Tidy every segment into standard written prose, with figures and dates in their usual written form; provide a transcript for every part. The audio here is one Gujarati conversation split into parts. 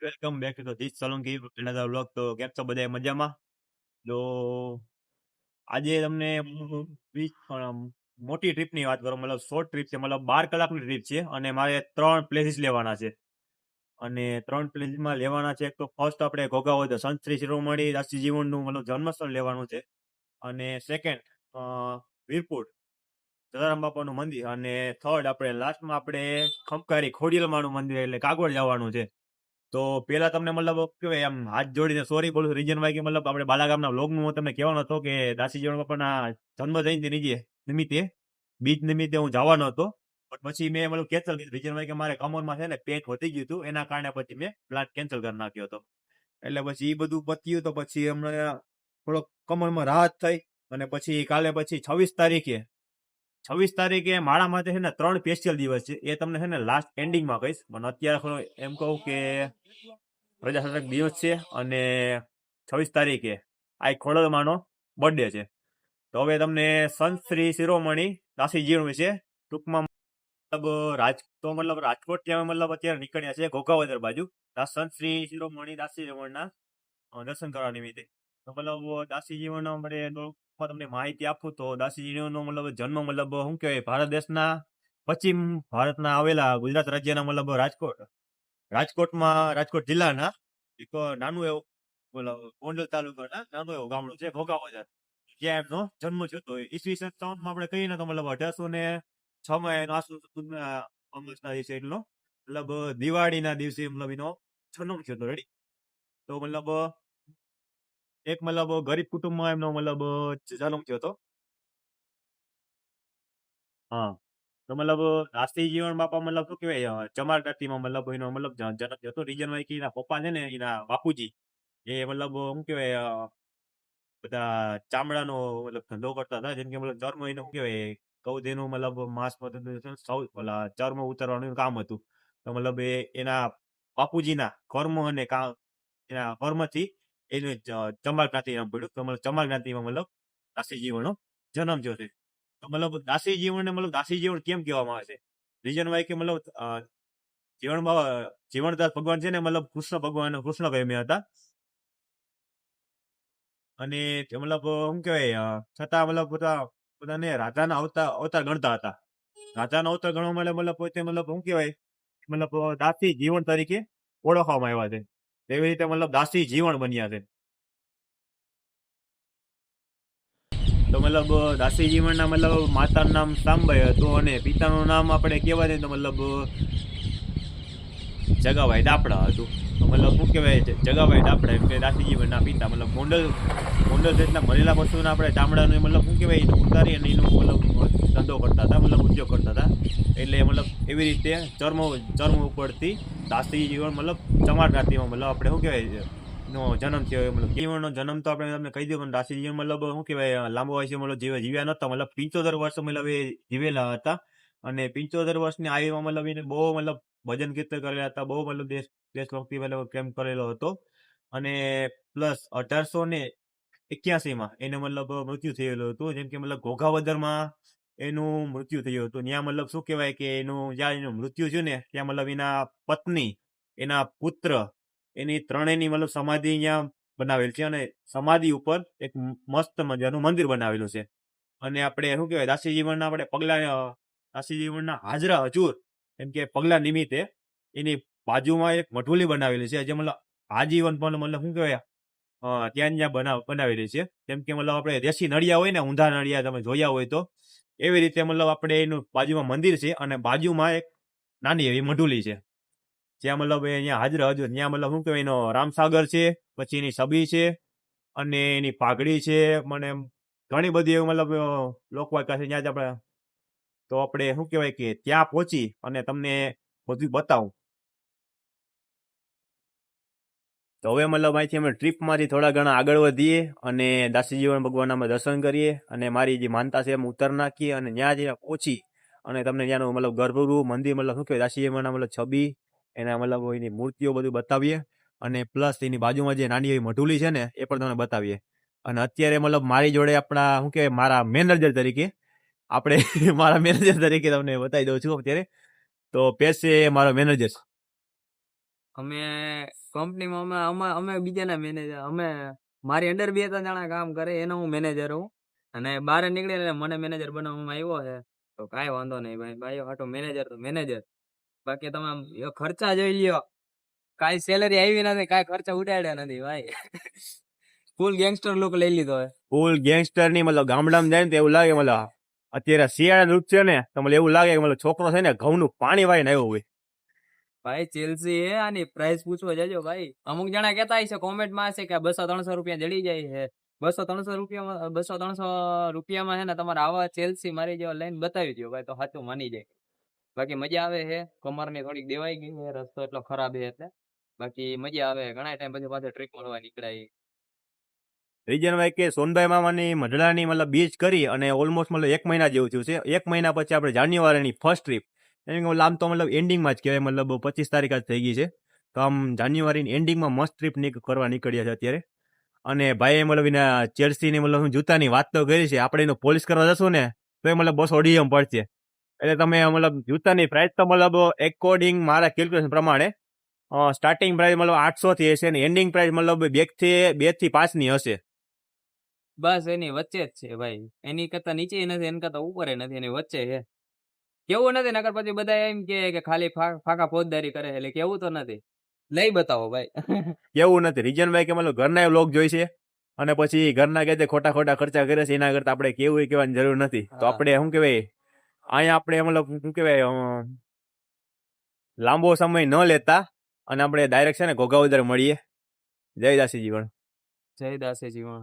Welcome back to this Solanki another vlog. તો કેમ છો બધા મજામાં? તો આજે તમને મોટી ટ્રીપની વાત કરું, મતલબ શોર્ટ ટ્રીપ છે, મતલબ 12 કલાકની ટ્રીપ છે અને મારે 3 પ્લેસીસ લેવાના છે. અને 3 પ્લેસીસમાં લેવાના છે. એક તો ફર્સ્ટ આપણે ઘોઘાવદર સંત શ્રી શિરોમણી દાસજી જીવનનું મતલબ જન્મસ્થળ લેવાનું છે. અને સેકન્ડ વીરપુર જલારામ બાપાનું મંદિર. અને થર્ડ આપણે લાસ્ટમાં આપણે ખંકારી ખોડિયાલમાનું મંદિર એટલે કાગવડ જવાનું છે. તો પેલા તમને મતલબ કેવાય આમ હાથ જોડીને સોરી બોલું, રીઝન વાય કે મતલબ આપણે બાલાગામના વ્લોગનું હું તમને કહેવાનો હતો કે દાસી જીવન બાપાના જન્મ જયંતિ નિમિત્તે બીજ નિમિત્તે હું જવાનો હતો, પણ પછી મેં મતલબ કેન્સલ કર્યું. રીઝન વાય કે મારે કમરમાં છે ને પેન્ટ વધી ગયું હતું, એના કારણે પછી મેં પ્લાન કેન્સલ કરી નાખ્યો હતો. એટલે પછી એ બધું પત્યું તો પછી હમણાં થોડોક કમરમાં રાહત થઈ. અને પછી કાલે પછી 26 તારીખે મારા માટે છે ને 3 સ્પેશિયલ દિવસ છે. એ તમને છે ને લાસ્ટ એન્ડિંગમાં કહીશ, પણ અત્યારે એમ કહું કે પ્રજાસત્તાક દિવસ છે અને 26 તારીખે આ ખોડલમાનો બર્થડે છે. તો હવે તમને સંત શ્રી શિરોમણી દાસી જીવન વિશે ટૂંકમાં મતલબ રાજકોટ ત્યાં મતલબ અત્યારે નીકળ્યા છે ઘોઘાવદર બાજુ સંત શ્રી શિરોમણી દાસી જીવનના દર્શન કરવા નિમિત્તે. તો મતલબ દાસી જીવન તમને માહિતી આપું તો દાસી જીવનનો મતલબ જન્મ મતલબ શું કહેવાય, ભારત દેશના પશ્ચિમ ભારતના આવેલા ગુજરાત રાજ્યના મતલબ રાજકોટ જિલ્લાના એક નાનું એવું મતલબ ગોંડલ તાલુકાના નાનું એવું ગામડું છે ઘોઘાવદર, જ્યાં એમનો જન્મ થયો હતો. ઈસવીસન માં આપણે કહીએ ને તો મતલબ 1806 એનો અમાસના દિવસે એટલો મતલબ દિવાળીના દિવસે મતલબ એનો જન્મ થયો હતો. રેડી. તો મતલબ એક મતલબ ગરીબ કુટુંબમાં એમનો મતલબ જન્મ થયો હતો. હા. તો મતલબ દાસી જીવન બાપા મતલબ શું કહેવાય, ચમાર જ્ઞાતિમાં મતલબ એનો મતલબ જન્મ થયો હતો. રીઝન હોય કે એના પપ્પા છે ને એના બાપુજી એ મતલબ શું કહેવાય બધા ચામડાનો મતલબ ધંધો કરતા હતા. જેમ કે મતલબ ચર્મ એનો શું કહેવાય કૌદેનું મતલબ માંસ ચર્મ ઉતારવાનું કામ હતું. તો મતલબ એના બાપુજીના કર્મ અને એના કર્મથી એનું ચમાર જ્ઞાતિ નામ પડ્યું. તો મતલબ ચમાર જ્ઞાતિમાં મતલબ દાસી જીવનનો જન્મ થયો છે. તો મતલબ દાસી જીવનને મતલબ દાસી જીવન કેમ કહેવામાં આવે છે? રીઝન વાય કે મતલબ જીવનદાસ ભગવાન છે ને મતલબ કૃષ્ણ પ્રેમી હતા. અને મતલબ શું કહેવાય છતાં મતલબ બધાને રાજાના અવતાર ગણતા હતા. રાજાનો અવતાર ગણવા માટે મતલબ પોતે મતલબ શું કહેવાય મતલબ દાસી જીવન તરીકે ઓળખવામાં આવ્યા છે. તેવી રીતે મતલબ દાસી જીવન બન્યા છે. તો મતલબ દાસી જીવનના મતલબ માતાનું નામ સાંબાઈ હતું અને પિતાનું નામ આપણે કહેવા જઈએ તો મતલબ જગાભાઈ દાપડા હતું. તો મતલબ શું કહેવાય જગાભાઈ દાપડા એટલે દાસી જીવનના પિતા. મતલબ ગોંડલ જેટલા મરેલા પશુના આપણે ચામડાનું મતલબ શું કહેવાય એનું ઉતારી અને એનું મતલબ ધંધો કરતા હતા, મતલબ ઉદ્યોગ કરતા હતા. એટલે મતલબ એવી રીતે ચર્મ ઉપરથી દાસી જીવન મતલબ ચમાર જ્ઞાતિમાં મતલબ આપણે શું કહેવાય નો જન્મ થયો. મતલબ જીવનનો જન્મ તો આપણે તમને કહી દઉં, પણ દાસી જીવન મતલબ શું કહેવાય લાંબો આયુષ્ય મતલબ જીવ્યા નતા. મતલબ 75 વર્ષ મતલબ એ જીવેલા હતા. અને 75 વર્ષની આયુમાં મતલબ એને બહુ મતલબ ભજન કીર્તન કરેલા હતા, બહુ મતલબ દેશભક્તિ મતલબ પ્રેમ કરેલો હતો. અને પ્લસ 1881માં એને મતલબ મૃત્યુ થયેલું હતું. જેમ કે મતલબ ઘોઘાવદરમાં એનું મૃત્યુ થયું હતું. ત્યાં મતલબ શું કહેવાય કે જ્યાં એનું મૃત્યુ થયું ને ત્યાં મતલબ એના પત્ની, એના પુત્ર, એની ત્રણેયની મતલબ સમાધિ અહીંયા બનાવેલ છે. અને સમાધિ ઉપર એક મસ્ત મજાનું મંદિર બનાવેલું છે. અને આપણે શું કહેવાય દાસી જીવનના આપણે દાસી જીવનના હાજરા હજુર એમ કે પગલા નિમિત્તે એની બાજુમાં એક મઠુલી બનાવેલી છે, જે મતલબ આજીવન પણ મતલબ શું કહેવાય ત્યાં બનાવેલી છે. જેમ કે મતલબ આપણે દેશી નળિયા હોય ને, ઊંધા નળિયા તમે જોયા હોય તો એવી રીતે મતલબ આપણે એનું બાજુમાં મંદિર છે અને બાજુમાં એક નાની એવી મઢુલી છે, જ્યાં મતલબ અહીંયા હાજરા હજુર ત્યાં મતલબ શું કહેવાય એનો રામસાગર છે, પછી એની છબી છે અને એની પાઘડી છે. મને ઘણી બધી એવું મતલબ લોકવાયકા છે ત્યાં જ આપણે શું કહેવાય કે ત્યાં પહોંચી અને તમને બધું બતાવું. તો હવે મતલબ અહીંથી અમે ટ્રીપમાંથી થોડા ઘણા આગળ વધીએ અને દાસી જીવન ભગવાનના અમે દર્શન કરીએ અને મારી જે માનતા છે એમ ઉતર નાખીએ અને ત્યાં જઈને પહોંચી અને તમને ત્યાંનું મતલબ ગર્ભગૃહ મંદિર મતલબ શું કહેવાય દાસી જીવનના મતલબ છબી, એના મતલબ એની મૂર્તિઓ બધું બતાવીએ. અને પ્લસ એની બાજુમાં જે નાની એવી મઢુલી છે ને એ પણ તમને બતાવીએ. અને અત્યારે મતલબ મારી જોડે આપણા શું કહેવાય મારા મેનેજર તરીકે તમને બતાવી દઉં છું અત્યારે. તો પેશ છે મારો મેનેજર. અમે કંપનીમાં અમે બીજાના મેનેજર, અમે મારી અંડર 2-3 જણા કામ કરે, એનો હું મેનેજર હું. અને બહાર નીકળે એટલે મને મેનેજર બનાવવામાં આવ્યો છે. તો કાંઈ વાંધો નહીં ભાઈ, ભાઈઓ હાટો મેનેજર તો મેનેજર. બાકી તમે આમ ખર્ચા જોઈ લ્યો, કાંઈ સેલરી આવી નથી, કાંઈ ખર્ચા ઉડાડ્યા નથી ભાઈ. ફૂલ ગેંગસ્ટર લુક લઈ લીધો હોય. ફૂલ ગેંગસ્ટર ની મતલબ ગામડામાં જાય ને તો એવું લાગે મતલબ અત્યારે શિયાળા ઋતુ છે ને તો મને એવું લાગે કે મતલબ છોકરો છે ને ઘઉંનું પાણી વાળીને આવ્યો હોય. ભાઈ ચેલ્સી હે, આની પ્રાઇસ પૂછવા જજો ભાઈ. અમુક જણા કહેતા હશે કોમેન્ટમાં હશે કે 200-300 રૂપિયા જડી જાય છે. 200-300 રૂપિયામાં છે ને તમારે આવા ચેલ્સી મારી જેવા લઈને બતાવી દો ભાઈ, તો સાચું માની જાય. બાકી મજા આવે છે. કમરની થોડીક દેવાઈ ગઈ છે, રસ્તો એટલો ખરાબ છે એટલે. બાકી મજા આવે, ઘણા ટાઈમ પછી પાછો ટ્રીપ મળવા નીકળાય. રીજન ભાઈ કે સોનભાઈ મામાની મઢડાની મતલબ બીચ કરી અને ઓલમોસ્ટ મતલબ 1 મહિના જેવું થયું છે. 1 મહિના પછી આપણે જાન્યુઆરીની ફર્સ્ટ ટ્રીપ, એની આમ તો મતલબ એન્ડિંગમાં જ કહેવાય, મતલબ 25 તારીખ જ થઈ ગઈ છે. તો આમ જાન્યુઆરીની એન્ડિંગમાં મસ્ત ટ્રીપ કરવા નીકળ્યા છે અત્યારે. અને ભાઈએ મતલબ એના ચેલ્સીની મતલબ જૂતાની વાત તો કરી છે. આપણે એનું પોલિશ કરવા જશું ને તો એ મતલબ 200 DM પડશે. એટલે તમે મતલબ જૂતાની પ્રાઇસ તો મતલબ એકોર્ડિંગ મારા કેલ્ક્યુલેશન પ્રમાણે સ્ટાર્ટિંગ પ્રાઇસ મતલબ 800 થી હશે ને એન્ડિંગ પ્રાઇસ મતલબ 2 થી 5 ની હશે. બસ એની વચ્ચે જ છે ભાઈ, એની કરતા નીચે નથી, એની કરતા ઉપર નથી, એની વચ્ચે છે. કેવું નથી, નકર પછી બધા એમ કે ખાલી ફાકા ફોજદારી કરે, એટલે કેવું તો નથી. લઈ બતાવો ભાઈ. કેવું નથી. રીજન ભાઈ કે મતલબ ઘરના વ્લોગ જોઈ છે અને પછી ઘરના કહે ખોટા ખર્ચા કરે છે, એના કરતા આપણે કેવું કહેવાની જરૂર નથી. તો આપણે શું કહેવાય, અહીંયા આપણે મતલબ શું કહેવાય લાંબો સમય ન લેતા અને આપણે ડાયરેક્ટ છે ને ઘોઘાવદર મળીએ. જય દાસી જીવન. જય દાસે જીવન.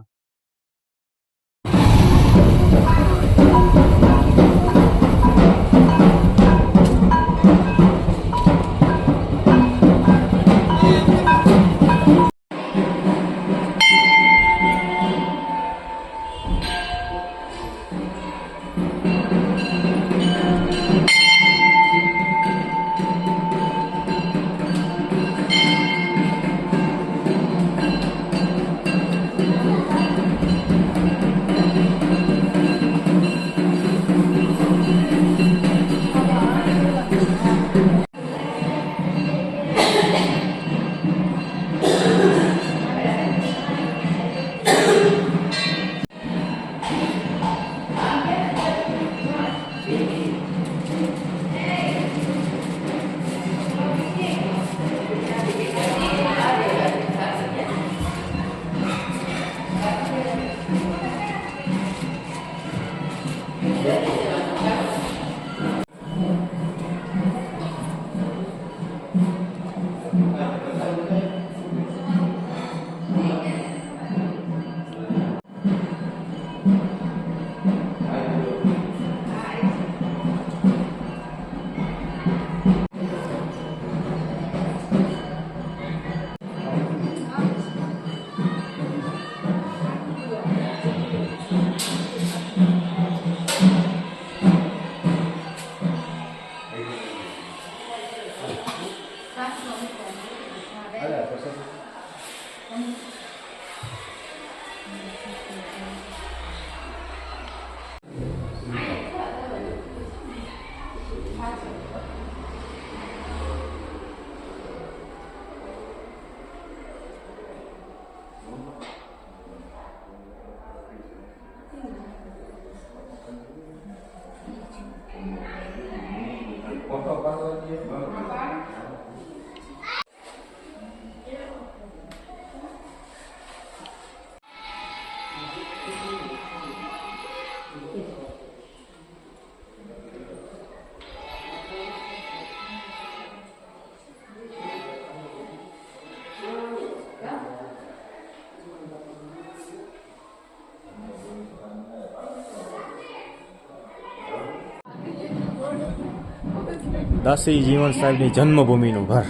દાસી જીવન સાહેબની જન્મભૂમિનું ઘર,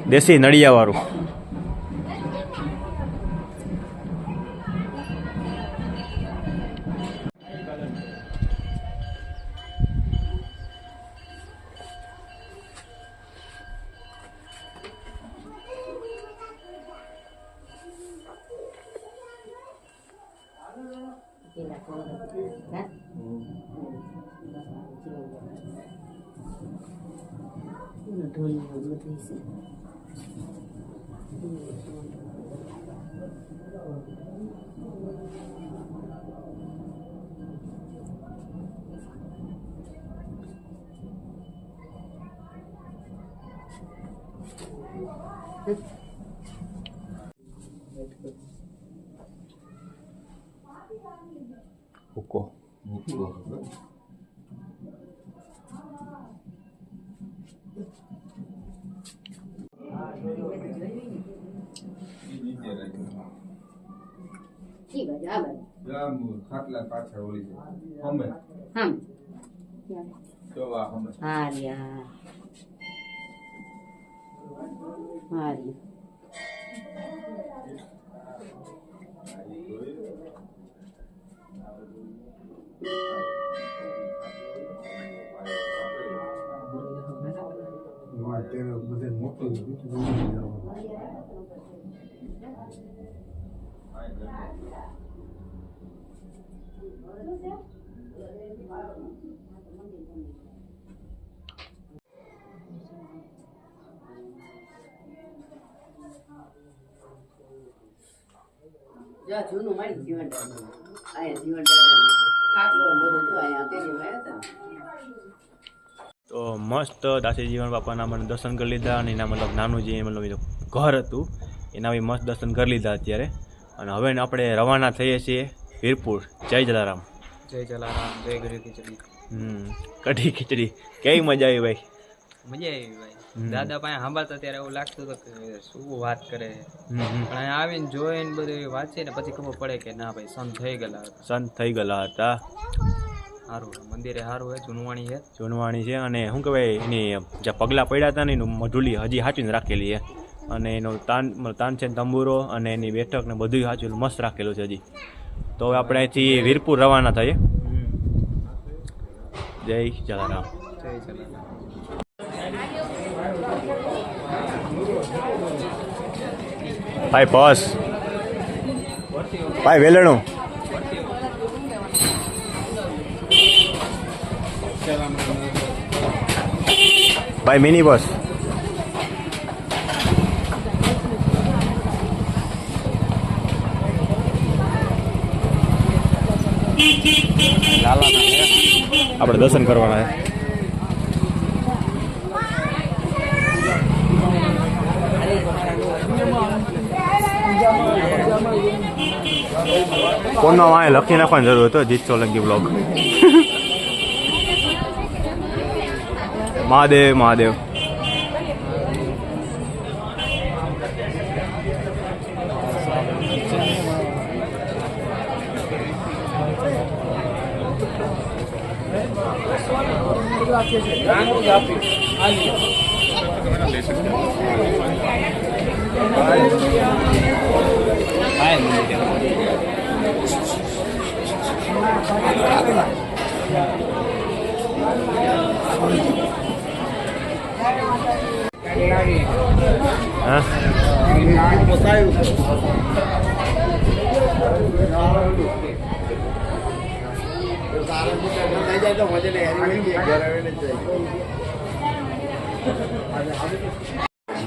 દેશી નળિયાવાળું. ઢોલ બધું છે. હુક્કો ખાટલા પાછળ ઓલી છે હમે જોવા હમે જૂનું મારી જીવન અહીંયા જીવન ખાટલો બધું જો અહીંયા તેની હતા તો મસ્ત દાસી જીવન બાપાના મને દર્શન કરી લીધા અને એના મતલબ નાનું જે મતલબ ઘર હતું એના બી મસ્ત દર્શન કરી લીધા અત્યારે. અને હવે આપણે રવાના થઈએ છીએ વીરપુર. જય જલારામ. જય જલારામ, જય ગરી ખીચડી. કઢી ખીચડી કેવી મજા આવી ભાઈ? મજા આવી ભાઈ. દાદા પાસે સાંભળતા ત્યારે એવું લાગતું હતું કે શું વાત કરે, પણ અહીંયા આવીને જોઈને બધું વાંચીએ ને પછી ખબર પડે કે ના ભાઈ સંત થઈ ગયેલા હતા. સંત થઈ ગયેલા હતા. સારું મંદિરે સારું છે, જૂનવાણી છે. જૂનવાણી છે અને શું કહેવાય એની જે પગલાં પડ્યા હતા ને એનું મઢુલી હજી સાચવીને રાખેલી છે. અને એનો તાનસેન તંબુરો અને એની બેઠક ને બધું સાચવેલું મસ્ત રાખેલું છે હજી. તો હવે આપણે અહીંથી વીરપુર રવાના થઈએ. જય જલારામ. જય જલારામ. ભાઈ બસ ભાઈ વેલણું ભાઈ મિની બસ. આપણે દર્શન કરવાના છે. કોનો વાંહે લખી નાખવાની જરૂર હતો જીત સોલંકી બ્લોગ. મહાદેવ મહાદેવ.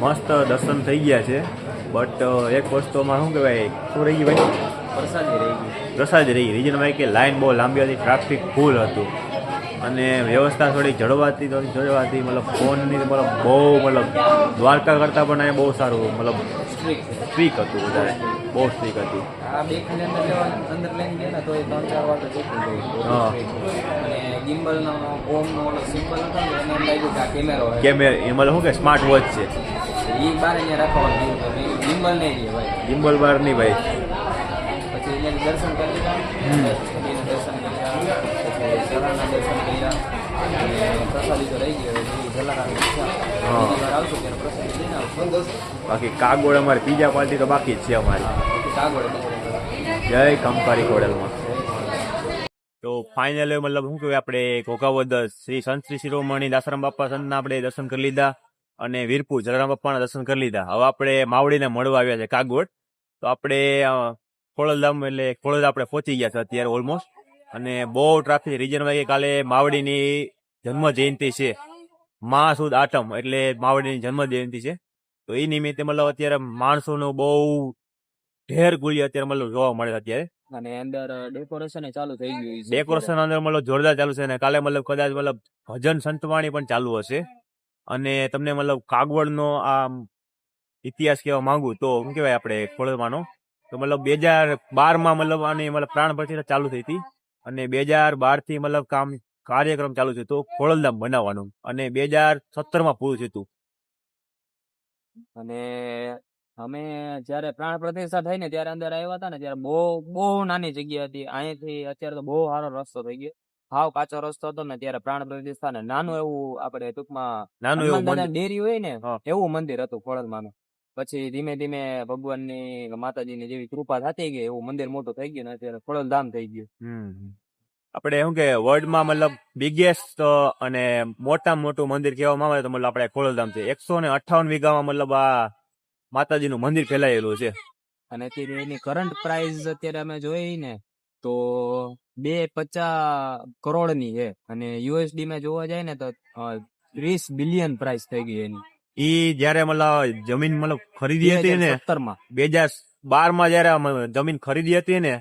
મસ્ત દર્શન થઈ ગયા છે, બટ એક વસ્તુમાં શું કહેવાય શું રહી ગયું ભાઈ? પ્રસાદી રહી ગઈ. પ્રસાદ રહી. રીઝન ભાઈ કે લાઈન બહુ લાંબી હતી, ટ્રાફિક ફૂલ હતું અને વ્યવસ્થા થોડી જળવાતી મતલબ ફોનની મતલબ બહુ મતલબ દ્વારકા કરતાં પણ અહીંયા બહુ સારું મતલબ સ્ટ્રીક હતું, વધારે બહુ સ્ટ્રીક હતી. આ બે ખાલી અંદર લઈને ગયા ને તો એ 3-4 વાર તો દેખું ગયું. હા. અને ગિમ્બલનો ઓમનો ઓલો સિમ્બલ હતો ને એને એમ લાગ્યું કે આ કેમેરો છે. કેમેરા એ મતલબ શું કે સ્માર્ટ વોચ છે. એ બાર અહીંયા રાખવાનું ગિમ્બલ નહીં રહે ભાઈ. ગિમ્બલ બાર નહીં ભાઈ. પછી એને દર્શન કરી લીધા, છબીના દર્શન કર્યા, પછી જલારામના દર્શન કર્યા અને પ્રસાદી તો રહી ગઈ. હવે જલારામ આવશું ત્યારે પ્રસાદી લઈને આવશું. બાકી કાગોળ અમારે પીઝા પાર્ટી તો બાકી જ છે અમારી. કાગળ જય કંકારી ખોડલમાં. તો ફાઇનલ મતલબ શું કહેવાય આપણે ઘોઘાવદર શ્રી સંત શ્રી શિરોમણી દાસારામ બાપા સંતના આપણે દર્શન કરી લીધા અને વીરપુર જલારામ બાપાના દર્શન કરી લીધા. હવે આપણે માવડીને મળવા આવ્યા છે કાગોળ. તો આપણે ખોડલધામ એટલે ખોડલ આપણે પહોંચી ગયા છે અત્યારે ઓલમોસ્ટ. અને બહુ ટ્રાફિક. રીઝન વાગે કાલે માવડીની જન્મ જયંતિ છે, મહાસુદ આઠમ એટલે માવડીની જન્મ જયંતિ છે. તો એ નિમિત્તે મતલબ અત્યારે માણસોનું બહુ ઢેર ગુળી અત્યારે મતલબ જોવા મળે છે અત્યારે. અને અંદર ડેકોરેશન ચાલુ થઈ ગયું છે. ડેકોરેશન અંદર મતલબ જોરદાર ચાલુ છે, અને કાલે મતલબ કદાચ મતલબ ભજન સંતવાણી પણ ચાલુ હશે. અને તમને મતલબ કાગવડનો આ ઇતિહાસ કહેવા માંગુ તો શું કહેવાય આપણે ખોડલમાંનો, તો મતલબ 2012 મતલબ આની મતલબ પ્રાણ પ્રતિષ્ઠા ચાલુ થઈ હતી, અને 2012 થી મતલબ કાર્યક્રમ ચાલુ છે તો ખોડલધામ બનાવવાનું, અને 2017 પૂરું થયું હતું. અને અમે જયારે પ્રાણ પ્રતિષ્ઠા થઈ ને ત્યારે અંદર આવ્યા હતા ને ત્યારે બહુ નાની જગ્યા હતી. અહીંથી અત્યારે તો બહુ સારો રસ્તો થઈ ગયો. હાવ કાચો રસ્તો હતો ને ત્યારે પ્રાણ પ્રતિષ્ઠા ને નાનું એવું આપણે ટૂંકમાં નાનું એવું હનુમાન દાદાની ડેરી હોય ને હા. એવું મંદિર હતું ખોડલમાંનું. પછી ધીમે ધીમે ભગવાનની માતાજીની જેવી કૃપા થતી ગઈ એવું મંદિર મોટું થઈ ગયું ને અત્યારે ખોડલધામ થઈ ગયું. આપણે શું કે વર્લ્ડમાં મતલબ બિગેસ્ટ અને મોટામાં મોટું મંદિર કહેવામાં આવે તો મતલબ આપણે ખોડલધામ છે. 158 વીઘામાં મતલબ આ માતાજીનું મંદિર ફેલાયેલું છે. અને અત્યારે એની કરંટ પ્રાઇસ અત્યારે અમે જોઈ ને તો 250 કરોડની છે, અને યુએસડી માં જોવા જાય ને તો 30 બિલિયન પ્રાઇસ થઈ ગઈ એની. ઈ જયારે મતલબ જમીન મતલબ ખરીદી હતી ને 2017 માં 2012 જયારે જમીન ખરીદી હતી ને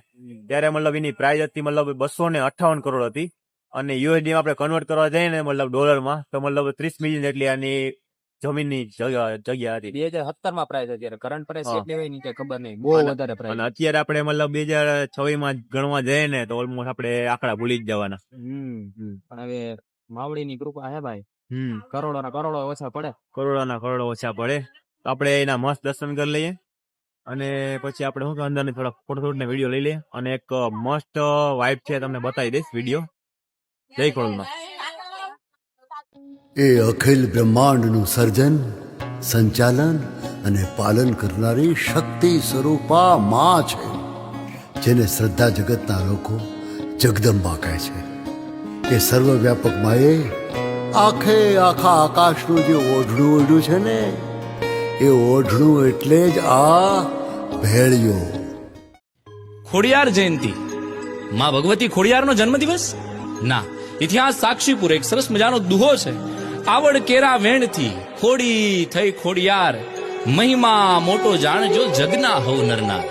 ત્યારે મતલબ એની પ્રાઇસ હતી મતલબ 258 કરોડ હતી, અને યુએસડી માં આપણે કન્વર્ટ કરવા જઈએ ને મતલબ ડોલરમાં તો મતલબ 30 મિલિયન જેટલી આની જમીનની જગ્યા હતી. 2017 માં પ્રાઇસ, અત્યારે કરંટ પ્રાઇસ હા. કેટલી હોય ની ખબર નહીં, બહુ વધારે અને પ્રાઇસ. અત્યારે આપણે મતલબ 2026 માં ગણવા જઈએ ને તો ઓલમોસ્ટ આપણે આંકડા ભૂલી જ જવાના. પણ હવે માવડીની કૃપા હે ભાઈ, હમ કરોડોના કરોડો ઓછા પડે. કરોડોના કરોડો ઓછા પડે. તો આપણે એના મસ્ત દર્શન કરી લઈએ, અને પછી આપણે શું કે અંદરની થોડા ફોટો ને વિડીયો લઈ લઈએ, અને એક મસ્ત વાઇબ છે તમને બતાવી દઈશ વિડીયો. જય ખોડલમાં. એ અખિલ બ્રહ્માંડનું સર્જન, સંચાલન અને પાલન કરનારી શક્તિ સ્વરૂપા માં છે, જેને શ્રદ્ધા જગતના લોકો જગદંબા કહે છે. એ સર્વવ્યાપક માએ આખા આકાશનું જે ઓઢણું ઓઢ્યું છે ને, એ ઓઢણું એટલે જ આ ભેળિયો. ખોડિયાર જયંતિ, માં ભગવતી ખોડિયારનો જન્મદિવસ? ના, ઇતિહાસ સાક્ષીપુર એક સરસ મજાનો દુહો છે. આવડ કેરા વેણથી ખોડી થઈ ખોડિયાર, મહિમા મોટો જાણજો જગના હવ નરના.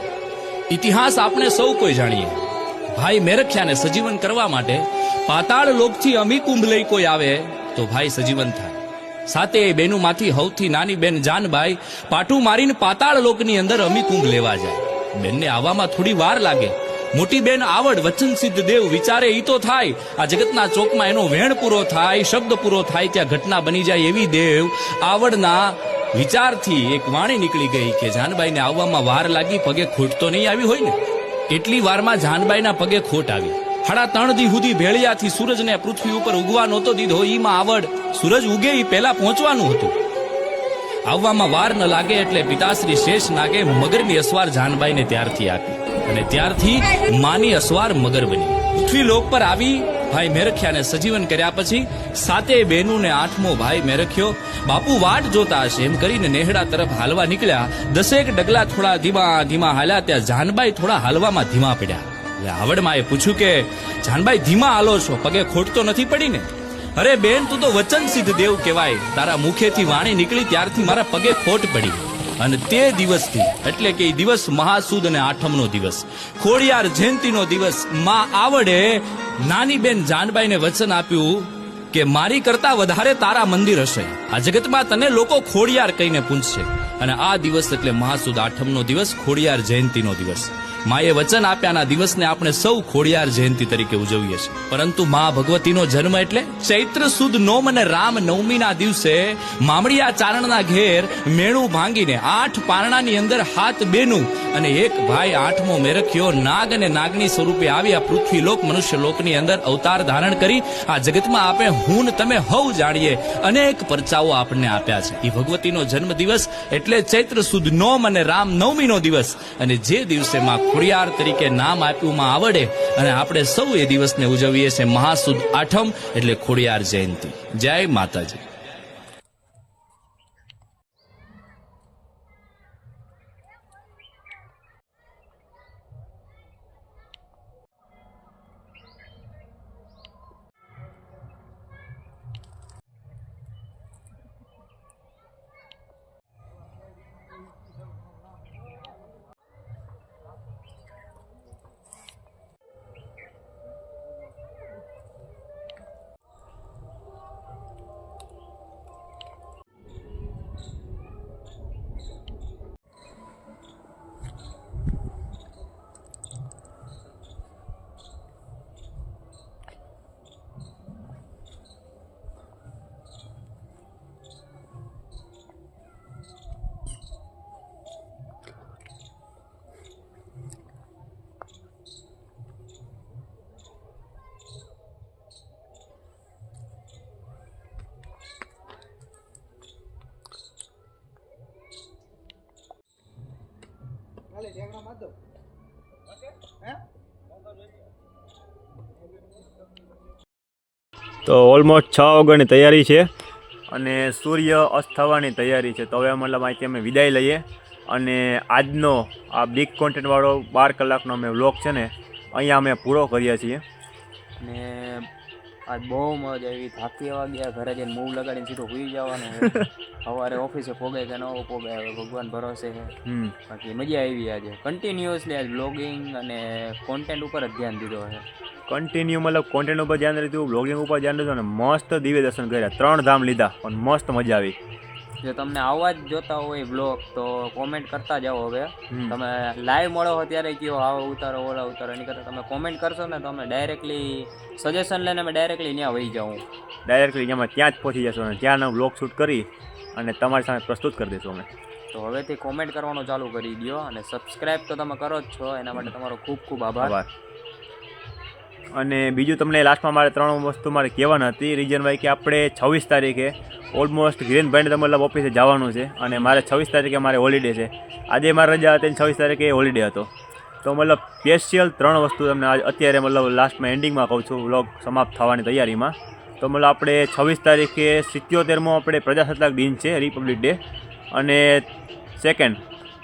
ઇતિહાસ આપણે સૌ કોઈ જાણીએ. ભાઈ મેરખ્યાને સજીવન કરવા માટે પાતાળ લોકથી અમી કુંભ લઈ કોઈ આવે તો ભાઈ સજીવન થાય. સાતે બેનું માંથી હવથી નાની બેન જાનબાઈ પાટું મારીને પાતાળ લોકની અંદર અમી કુંભ લેવા જાય. બેનને આવવામાં થોડી વાર લાગે. મોટી બેન આવડ વચન સિદ્ધ દેવ વિચારે ઈ તો થાય, આ જગતના ચોકમાં એનો વેણ પૂરો થાય, શબ્દ પૂરો થાય, ત્યાં ઘટના બની જાય એવી દેવ આવડના વિચારથી એક વાણી નીકળી ગઈ કે જાનબાઈને આવવામાં વાર લાગી, પગે ખોટ તો નહીં આવી હોય ને. એટલી વારમાં જાનબાઈના પગે ખોટ આવી. 3.5 દી સુધી ભેળિયાથી સૂરજને પૃથ્વી ઉપર ઉગવા નહોતો દીધો. ઈમાં આવડ સૂરજ ઉગે એ પહેલા પહોંચવાનું હતું. આવવામાં વાર ન લાગે એટલે પિતાશ્રી શેષ નાગે મગરની અસવાર જાનબાઈને ત્યારથી આપી, અને ત્યારથી માની અસવાર મગર બની. પૃથ્વી લોક પર આવી ભાઈ મેરખ્યાને સજીવન કર્યા પછી સાતે બેનું ને 8મો ભાઈ મેરખ્યો બાપુ વાટ જોતા હશે એમ કરીને નેહડા તરફ હાલવા નીકળ્યા. 10 ડગલા થોડા ધીમા ધીમા હાલ્યા, ત્યાં જાનબાઈ થોડા હાલવામાં ધીમા પડ્યા. એટલે આવડમાં એ પૂછ્યું કે જાનબાઈ ધીમા હાલો છો, પગે ખોટ તો નથી પડી ને? અરે બેન, તું તો વચન સિદ્ધ દેવ કહેવાય, તારા મુખેથી વાણી નીકળી ત્યારથી મારા પગે ખોટ પડી. અને તે દિવસથી એટલે કે દિવસ મહાસુદ અને 8મનો દિવસ, ખોડિયાર જયંતિનો દિવસ, માં આવડે નાની બેન જાનબાઈને વચન આપ્યું કે મારી કરતા વધારે તારા મંદિર હશે, આ જગતમાં તને લોકો ખોડિયાર કહીને પૂછશે. અને આ દિવસ એટલે મહાસુદ 8મનો દિવસ, ખોડિયાર જયંતિનો દિવસ. માએ વચન આપ્યાના દિવસને આપણે સૌ ખોડિયાર જયંતિ તરીકે ઉજવીએ છીએ. પરંતુ મા ભગવતીનો જન્મ એટલે ચૈત્ર સુદ નોમ અને રામ નવમીના દિવસે મામડિયા ચારણના ઘેર મેણું ભાંગીને 8 પારણાની અંદર 7 બેનું અને એક ભાઈ 8મો મેરખ્યો નાગ અને નાગની સ્વરૂપે આવ્યા પૃથ્વી લોક મનુષ્ય લોકની અંદર અવતાર ધારણ કરી આ જગતમાં આપણે હું તમે હવ જાણીએ અનેક પરચાઓ આપણને આપ્યા છે. એ ભગવતીનો જન્મ દિવસ એટલે ચૈત્ર સુદ નોમ અને રામ નવમીનો દિવસ, અને જે દિવસે માં ખોડિયાર તરીકે નામ આપ્યું માં આવડે, અને આપણે સૌ એ દિવસને ઉજવીએ છીએ મહાસુદ 8મ એટલે ખોડિયાર જયંતિ. જય માતાજી. તો ઓલમોસ્ટ 6 વાગ્યાની તૈયારી છે અને સૂર્ય અસ્ત થવાની તૈયારી છે. તો હવે મતલબ અહીંથી અમે વિદાય લઈએ અને આજનો આ બિગ કોન્ટેન્ટવાળો 12 કલાકનો અમે વ્લોગ છે ને અહીંયા અમે પૂરો કરીએ છીએ. અને આજ બહુ મજા આવી, થાકી એવા ગયા, ઘરે જઈને મૂવ લગાડીને સીધું સુઈ જવાનું. સવારે ઓફિસે પોગે કે ન પોગે હવે ભગવાન ભરોસે છે. બાકી મજા આવી આજે. કન્ટિન્યુઅસલી આજ બ્લોગિંગ અને કોન્ટેન્ટ ઉપર જ ધ્યાન દીધો છે. કન્ટિન્યુ મતલબ કોન્ટેન્ટ ઉપર ધ્યાન દીધું, બ્લોગિંગ ઉપર ધ્યાન દીધું અને મસ્ત દિવ્ય દર્શન કર્યા. 3 ધામ લીધા પણ મસ્ત મજા આવી. જો તમને આવા જ જોતા હોય બ્લોગ તો કોમેન્ટ કરતા જાઓ. હવે તમે લાઈવ મળો હો ત્યારે કયો આવો ઉતારો ઓલા ઉતારો, એની કરતાં તમે કોમેન્ટ કરશો ને તો અમે ડાયરેક્ટલી સજેશન લઈને અમે ડાયરેક્ટલી ત્યાં વહી જાઉં. ડાયરેક્ટલી અમે ત્યાં જ પહોંચી જશો અને ત્યાંનો બ્લોગ શૂટ કરી અને તમારી સામે પ્રસ્તુત કરી દઈશું અમે. તો હવેથી કોમેન્ટ કરવાનું ચાલુ કરી દો અને સબસ્ક્રાઈબ તો તમે કરો જ છો, એના માટે તમારો ખૂબ ખૂબ આભાર. અને બીજું તમને લાસ્ટમાં મારે 3 વસ્તુ મારે કહેવાની હતી. રીઝન ભાઈ કે આપણે 26 તારીખે ઓલમોસ્ટ ગ્રીનભાઈને તો મતલબ ઓફિસે જવાનું છે અને મારે 26 તારીખે મારે હોલિડે છે. આજે મારી રજા હતી 26 તારીખે હોલિડે હતો. તો મતલબ સ્પેશિયલ 3 વસ્તુ તમને અત્યારે મતલબ લાસ્ટમાં એન્ડિંગમાં કહું છું, વ્લોગ સમાપ્ત થવાની તૈયારીમાં. તો મતલબ આપણે 26 તારીખે 77મો આપણે પ્રજાસત્તાક દિન છે, રિપબ્લિક ડે. અને સેકન્ડ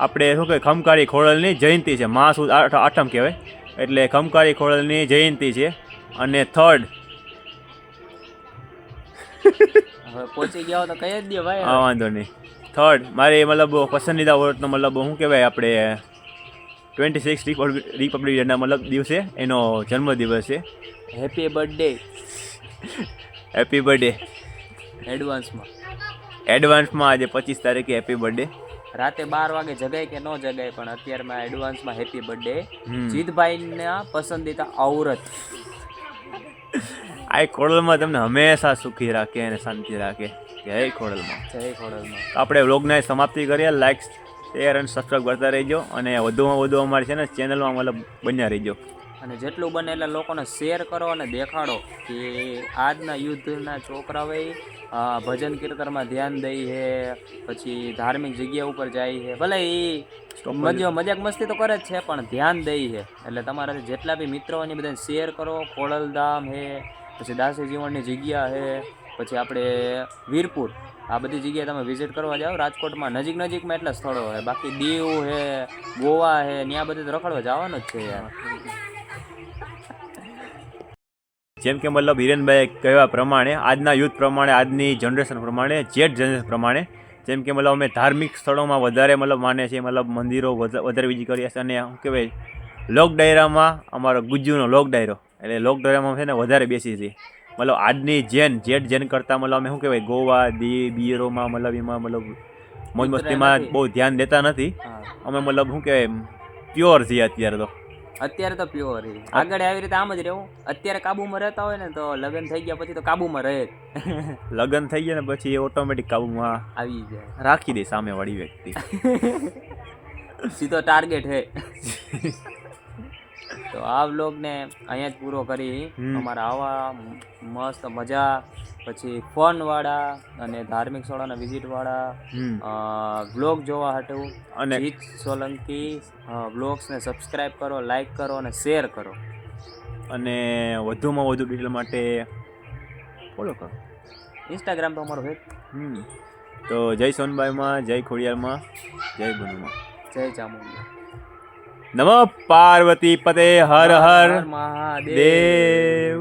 આપણે શું કહેવાય ખમકારી ખોડલની જયંતિ છે, મહાસુદ આઠમ કહેવાય, એટલે ખમકારી ખોડલની જયંતિ છે. અને થર્ડ હવે પહોંચી ગયા તો કઈ જ દે ભાઈ. હા વાંધો નહીં. થર્ડ મારી મતલબ પસંદીદા વર્ડનો મતલબ શું કહેવાય આપણે 26 રિપબ્લિક ડેના મતલબ દિવસે એનો જન્મદિવસ છે. Happy birthday. હેપી બર્થડે એડવાન્સમાં આજે 25 તારીખે હેપી બર્થડે. રાતે 12 વાગે જગાય કે ન જગાય પણ અત્યારમાં એડવાન્સમાં હેપી બર્થડે. જીતભાઈના પસંદીદા આવૃત. આ ખોડલમાં તમને હંમેશા સુખી રાખે અને શાંતિ રાખે. જય ખોડલમાં. જય ખોડલમાં. આપણે વ્લોગને સમાપ્તિ કરીએ. લાઈક શેર અને સબસ્ક્રાઈબ કરતા રહેજો અને વધુમાં વધુ અમારી છે ને ચેનલમાં મતલબ બન્યા રહેજો. અને જેટલું બને એટલે લોકોને શેર કરો અને દેખાડો કે આજના યુદ્ધના છોકરાઓએ ભજન કીર્તનમાં ધ્યાન દઈ છે, પછી ધાર્મિક જગ્યા ઉપર જાય છે. ભલે એ મજાક મસ્તી તો કરે જ છે પણ ધ્યાન દઈ છે. એટલે તમારા જેટલા બી મિત્રો હોય બધાને શેર કરો. ખોડલધામ છે, પછી દાસી જીવનની જગ્યા છે, પછી આપણે વીરપુર, આ બધી જગ્યાએ તમે વિઝિટ કરવા જાઓ. રાજકોટમાં નજીકમાં એટલા સ્થળો છે. બાકી દીવ છે, ગોવા છે, ત્યાં બધે તો રખડવા જવાનું જ છે યાર. જેમ કે મતલબ હિરેનભાઈ કહેવા પ્રમાણે આજના યુથ પ્રમાણે, આજની જનરેશન પ્રમાણે, જેટ જનરેશન પ્રમાણે, જેમ કે મતલબ અમે ધાર્મિક સ્થળોમાં વધારે મતલબ માને છીએ, મતલબ મંદિરો વધારે વિઝિટ કરીએ છીએ. અને શું કહેવાય લોક ડાયરામાં અમારો ગુજ્જુનો લોક ડાયરો, એટલે લોક ડાયરામાં છે ને વધારે બેસી છીએ. મતલબ આજની જેટ જેન કરતાં મતલબ અમે શું કહેવાય ગોવા બીયરોમાં મતલબ એમાં મતલબ મોજ મસ્તીમાં બહુ ધ્યાન દેતા નથી. અમે મતલબ શું કહેવાય પ્યોર છીએ અત્યારે તો પ્યોર. આગળ આવી રીતે આમ જ રહેવું. અત્યારે કાબુમાં રહેતા હોય ને તો લગ્ન થઈ ગયા પછી તો કાબુમાં રહે. લગ્ન થઈ ગયા ને પછી ઓટોમેટિક કાબુમાં આવી જાય, રાખી દે સામે વાળી વ્યક્તિ. સીધો ટાર્ગેટ હે. તો આ વ્લોગને અહીંયા જ પૂરો કરી. અમારા આવા મસ્ત મજા, પછી ફન વાળા અને ધાર્મિક સ્થળોના વિઝિટ વાળા વ્લોગ જોવા હતું અને જીત સોલંકી વ્લોગ્સને સબસ્ક્રાઈબ કરો, લાઈક કરો અને શેર કરો. અને વધુમાં વધુ ડિટેલ માટે ફોલો કરો. ઇન્સ્ટાગ્રામ તો અમારું છે. તો જય સોનબાઈમાં, જય ખોડિયારમાં, જય બનુમાં, જય ચામુંડા. નમઃ પાર્વતી પતે હર હર મહાદેવ.